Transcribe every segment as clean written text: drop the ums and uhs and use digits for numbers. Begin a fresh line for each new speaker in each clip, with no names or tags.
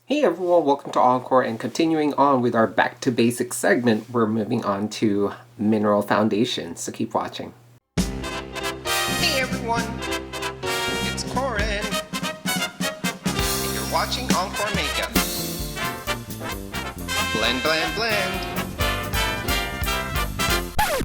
Hey everyone, welcome to Encore, and continuing on with our Back to Basics segment, we're moving on to mineral foundation, so keep watching.
Hey everyone, it's Corin, and you're watching EnKoreMakeup. Blend, blend, blend.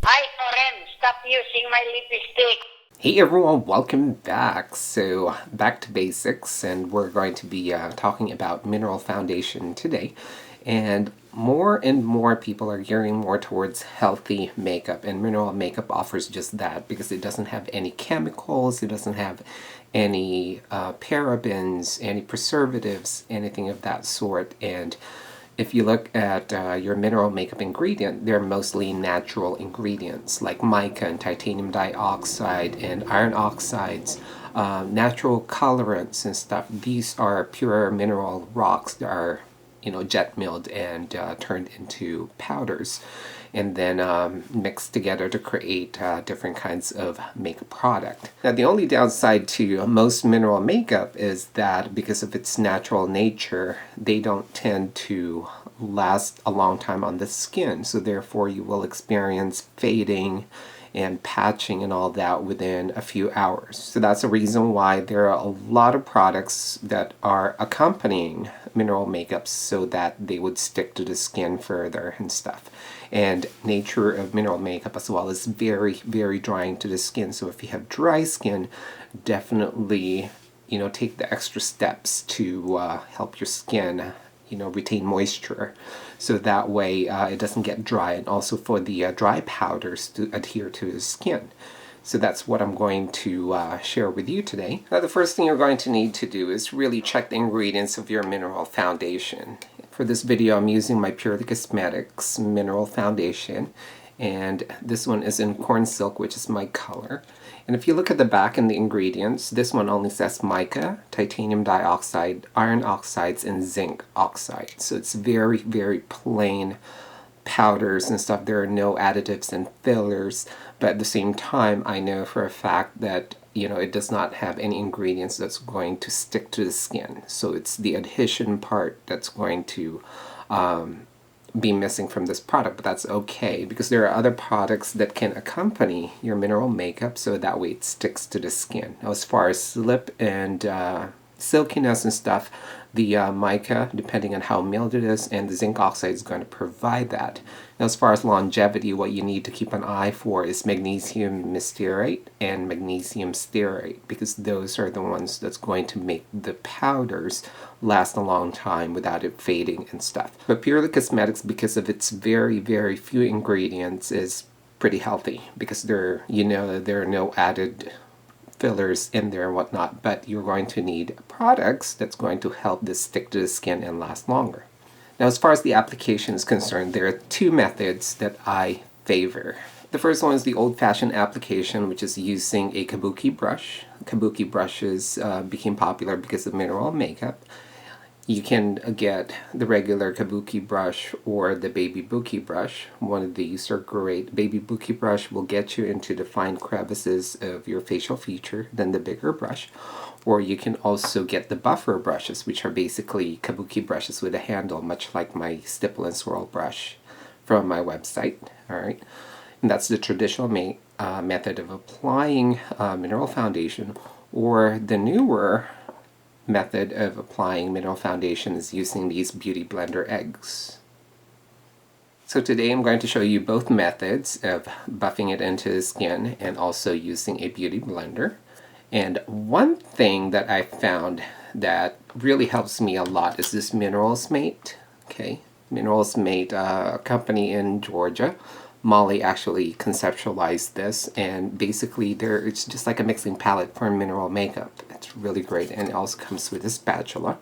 Hi, Corin. Stop using my lipstick.
Hey everyone, welcome back. So Back to Basics, and we're going to be talking about mineral foundation today. And more people are gearing more towards healthy makeup, and mineral makeup offers just that because it doesn't have any chemicals, it doesn't have any parabens, any preservatives, anything of that sort. And if you look at your mineral makeup ingredient, they're mostly natural ingredients like mica and titanium dioxide and iron oxides, natural colorants and stuff. These are pure mineral rocks that are, jet milled and turned into powders and then mixed together to create different kinds of makeup product. Now, the only downside to most mineral makeup is that because of its natural nature, they don't tend to last a long time on the skin, so therefore you will experience fading and patching and all that within a few hours. So that's a reason why there are a lot of products that are accompanying mineral makeups so that they would stick to the skin further and stuff. And nature of mineral makeup as well is very, very drying to the skin. So if you have dry skin, definitely, take the extra steps to help your skin retain moisture, so that way it doesn't get dry, and also for the dry powders to adhere to the skin. So that's what I'm going to share with you today. Now, the first thing you're going to need to do is really check the ingredients of your mineral foundation. For this video, I'm using my Purely Cosmetics mineral foundation, and this one is in Corn Silk, which is my color. And if you look at the back and the ingredients, this one only says mica, titanium dioxide, iron oxides, and zinc oxide. So it's very, very plain powders and stuff. There are no additives and fillers, but at the same time, I know for a fact that it does not have any ingredients that's going to stick to the skin. So it's the adhesion part that's going to be missing from this product, but that's okay because there are other products that can accompany your mineral makeup so that way it sticks to the skin. Now, as far as slip and silkiness and stuff, the mica, depending on how mild it is, and the zinc oxide is going to provide that. Now, as far as longevity, what you need to keep an eye for is magnesium mestarate and magnesium stearate, because those are the ones that's going to make the powders last a long time without it fading and stuff. But Purely Cosmetics, because of its very, very few ingredients, is pretty healthy because there are no added fillers in there and whatnot, but you're going to need products that's going to help this stick to the skin and last longer. Now, as far as the application is concerned, there are two methods that I favor. The first one is the old-fashioned application, which is using a kabuki brush. Kabuki brushes became popular because of mineral makeup. You can get the regular kabuki brush or the baby buki brush. One of these are great. Baby buki brush will get you into the fine crevices of your facial feature than the bigger brush. Or you can also get the buffer brushes, which are basically kabuki brushes with a handle, much like my stipple and swirl brush from my website. All right, and that's the traditional method of applying mineral foundation. Or the newer method of applying mineral foundation is using these beauty blender eggs. So today I'm going to show you both methods of buffing it into the skin and also using a beauty blender. And one thing that I found that really helps me a lot is this Minerals Mate. Okay, Minerals Mate, a company in Georgia. Molly actually conceptualized this, and basically it's just like a mixing palette for mineral makeup. It's really great, and it also comes with a spatula.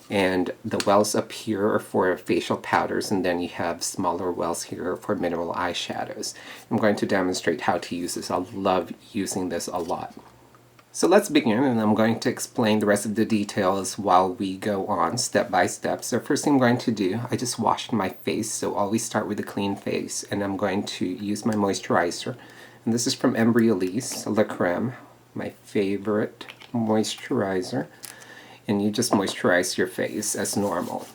And the wells up here are for facial powders, and then you have smaller wells here for mineral eyeshadows. I'm going to demonstrate how to use this. I love using this a lot. So let's begin, and I'm going to explain the rest of the details while we go on step by step. So first thing I'm going to do, I just washed my face, so always start with a clean face, and I'm going to use my moisturizer. And this is from Embryolisse La Creme, my favorite moisturizer. and you just moisturize your face as normal.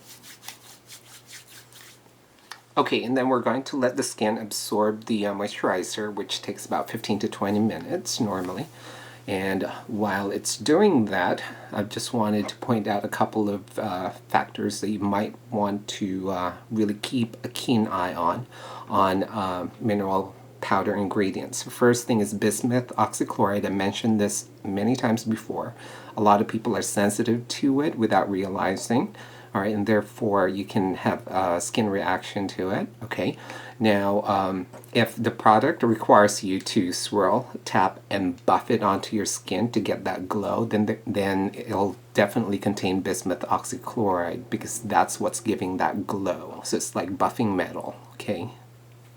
Okay, and then we're going to let the skin absorb the moisturizer, which takes about 15 to 20 minutes normally. And while it's doing that, I just wanted to point out a couple of factors that you might want to really keep a keen eye on mineral powder ingredients. The first thing is bismuth oxychloride. I mentioned this many times before. A lot of people are sensitive to it without realizing. All right, and therefore you can have a skin reaction to it. Okay, now if the product requires you to swirl, tap, and buff it onto your skin to get that glow, then it'll definitely contain bismuth oxychloride, because that's what's giving that glow. So it's like buffing metal. Okay,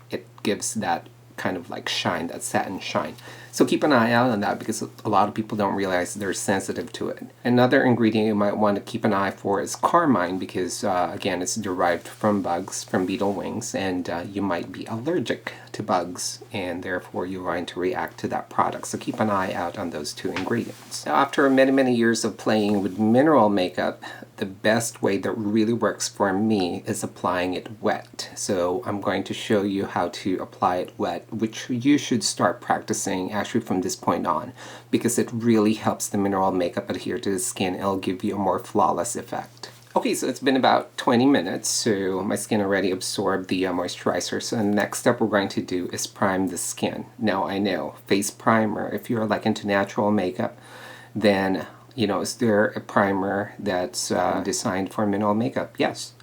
it gives that kind of like shine, that satin shine. So keep an eye out on that, because a lot of people don't realize they're sensitive to it. Another ingredient you might want to keep an eye for is carmine, because again, it's derived from bugs, from beetle wings, and you might be allergic to bugs, and therefore you're going to react to that product. So keep an eye out on those two ingredients. Now, after many years of playing with mineral makeup, the best way that really works for me is applying it wet. So I'm going to show you how to apply it wet, which you should start practicing actually from this point on, because it really helps the mineral makeup adhere to the skin. It'll give you a more flawless effect. Okay, so it's been about 20 minutes, so my skin already absorbed the moisturizer. So the next step we're going to do is prime the skin. Now I know, face primer, if you're like into natural makeup, then you know, is there a primer that's designed for mineral makeup? Yes.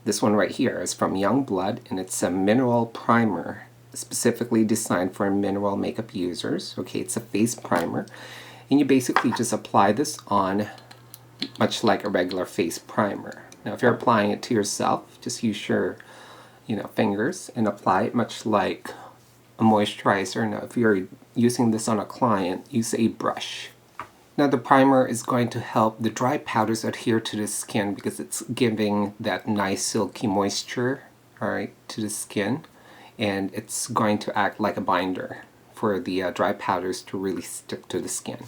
This one right here is from Youngblood, and it's a mineral primer specifically designed for mineral makeup users. Okay, it's a face primer, and you basically just apply this on much like a regular face primer. Now if you're applying it to yourself, just use your fingers and apply it much like a moisturizer. Now if you're using this on a client, use a brush. Now the primer is going to help the dry powders adhere to the skin, because it's giving that nice silky moisture, alright, to the skin, and it's going to act like a binder for the dry powders to really stick to the skin.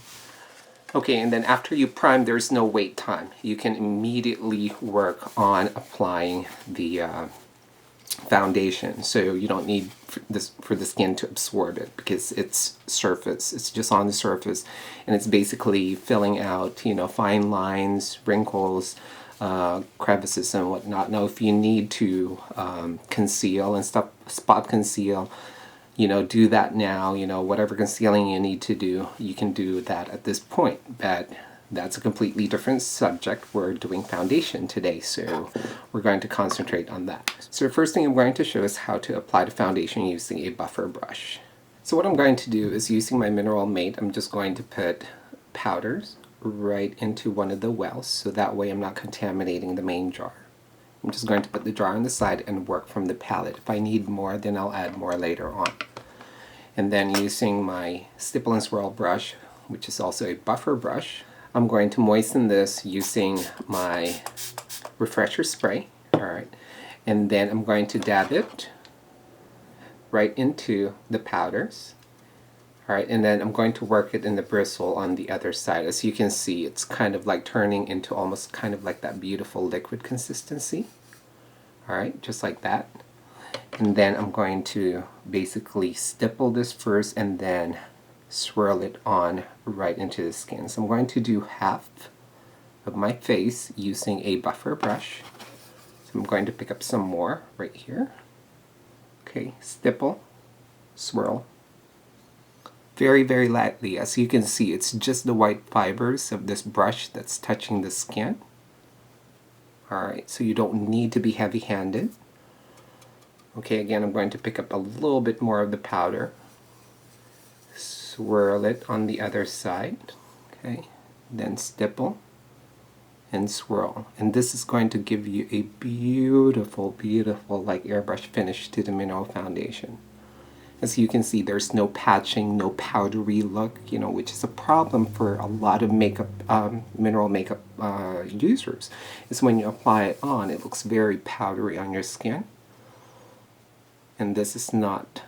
Okay, and then after you prime, there's no wait time. You can immediately work on applying the foundation, so you don't need for the skin to absorb it, because it's just on the surface, and it's basically filling out fine lines, wrinkles, crevices and whatnot. Now if you need to conceal and stuff, spot conceal, do that now. Whatever concealing you need to do, you can do that at this point. But that's a completely different subject. We're doing foundation today, so we're going to concentrate on that. So the first thing I'm going to show is how to apply the foundation using a buffer brush. So what I'm going to do is, using my Mineral Mate, I'm just going to put powders right into one of the wells, so that way I'm not contaminating the main jar. I'm just going to put the jar on the side and work from the palette. If I need more, then I'll add more later on. And then using my stipple and swirl brush, which is also a buffer brush, I'm going to moisten this using my refresher spray. Alright, and then I'm going to dab it right into the powders. Alright, and then I'm going to work it in the bristle on the other side. As you can see, it's kind of like turning into almost kind of like that beautiful liquid consistency. Alright, just like that. And then I'm going to basically stipple this first and then swirl it on right into the skin. So I'm going to do half of my face using a buffer brush. So I'm going to pick up some more right here. Okay, stipple, swirl. Very, very lightly. As you can see, it's just the white fibers of this brush that's touching the skin. Alright, so you don't need to be heavy-handed. Okay, again, I'm going to pick up a little bit more of the powder. Swirl it on the other side. Okay, then stipple and swirl. And this is going to give you a beautiful, beautiful like airbrush finish to the mineral foundation. As you can see, there's no patching, no powdery look, which is a problem for a lot of makeup, mineral makeup users. Is when you apply it on, it looks very powdery on your skin. And this is not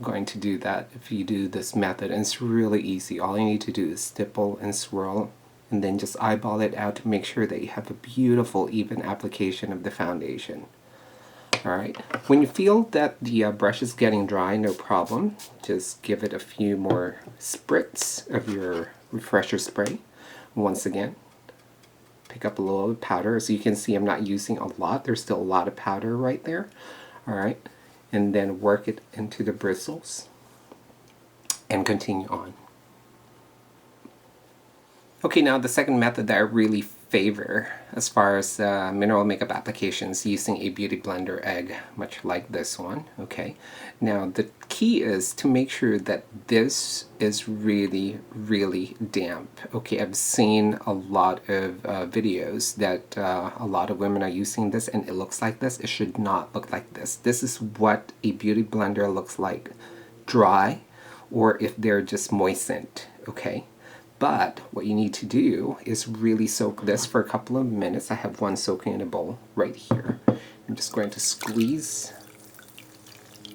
going to do that if you do this method. And it's really easy. All you need to do is stipple and swirl and then just eyeball it out to make sure that you have a beautiful even application of the foundation. Alright, when you feel that the brush is getting dry, no problem, just give it a few more spritz of your refresher spray. Once again, pick up a little powder. So you can see I'm not using a lot, there's still a lot of powder right there. Alright, and then work it into the bristles and continue on. Okay, now the second method that I really favor as far as mineral makeup applications, using a beauty blender egg, much like this one. Okay, now the key is to make sure that this is really damp. Okay, I've seen a lot of videos that a lot of women are using this and it looks like this. It should not look like this. This is what a beauty blender looks like dry, or if they're just moistened. Okay, but what you need to do is really soak this for a couple of minutes. I have one soaking in a bowl right here. I'm just going to squeeze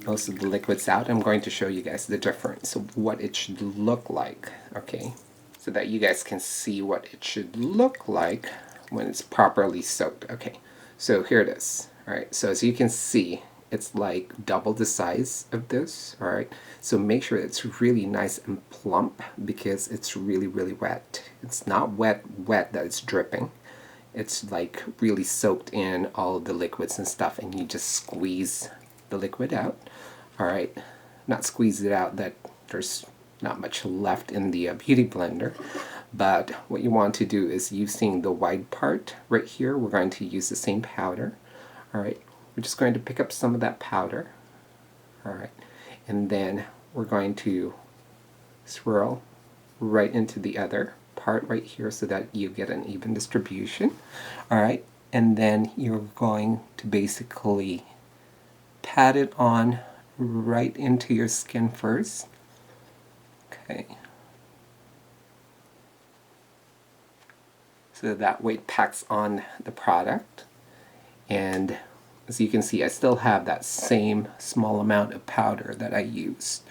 most of the liquids out. I'm going to show you guys the difference of what it should look like, okay? So that you guys can see what it should look like when it's properly soaked. Okay, so here it is. Alright, so as you can see, it's like double the size of this. Alright, so make sure it's really nice and plump because it's really wet. It's not wet that it's dripping. It's like really soaked in all the liquids and stuff, and you just squeeze the liquid out. Alright, not squeeze it out that there's not much left in the beauty blender, but what you want to do is, using the white part right here, we're going to use the same powder. Alright, we're just going to pick up some of that powder. Alright, and then we're going to swirl right into the other part right here so that you get an even distribution. Alright, and then you're going to basically pat it on right into your skin first. Okay, so that way it packs on the product. And as you can see, I still have that same small amount of powder that I used.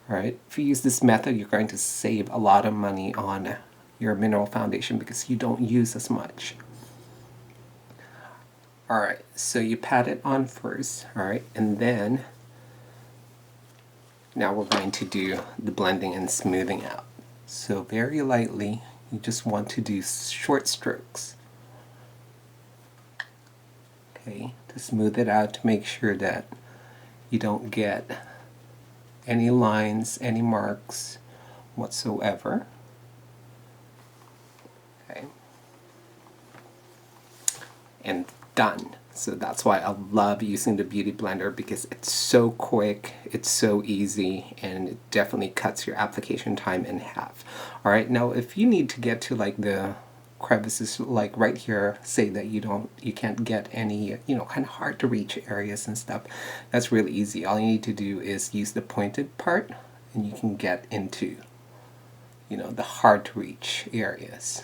Alright, if you use this method, you're going to save a lot of money on your mineral foundation because you don't use as much. Alright, so you pat it on first, alright, and then now we're going to do the blending and smoothing out. So very lightly, you just want to do short strokes. Okay, to smooth it out, to make sure that you don't get any lines, any marks whatsoever. Okay, and done. So that's why I love using the beauty blender, because it's so quick, it's so easy, and it definitely cuts your application time in half. Alright, now if you need to get to like the crevices, like right here, say that you can't get any, kind of hard to reach areas and stuff, that's really easy. All you need to do is use the pointed part and you can get into, the hard to reach areas.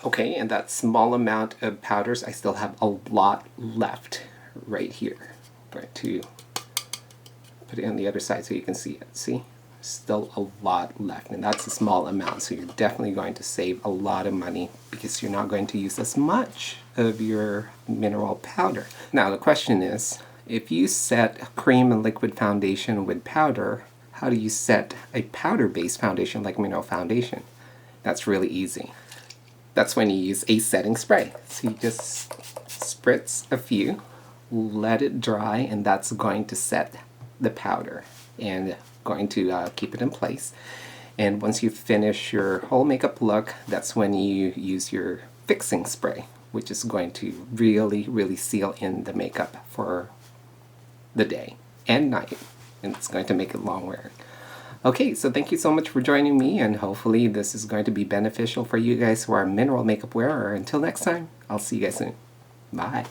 Okay, and that small amount of powders, I still have a lot left right here. I'm going to put it on the other side so you can see it. See? Still a lot left, and that's a small amount, so you're definitely going to save a lot of money because you're not going to use as much of your mineral powder. Now the question is, if you set cream and liquid foundation with powder, how do you set a powder-based foundation like mineral foundation? That's really easy. That's when you use a setting spray. So you just spritz a few, let it dry, and that's going to set the powder and going to keep it in place. And once you finish your whole makeup look, that's when you use your fixing spray, which is going to really seal in the makeup for the day and night, and it's going to make it long wearing. Okay, so thank you so much for joining me, and hopefully this is going to be beneficial for you guys who are mineral makeup wearer. Until next time, I'll see you guys soon. Bye.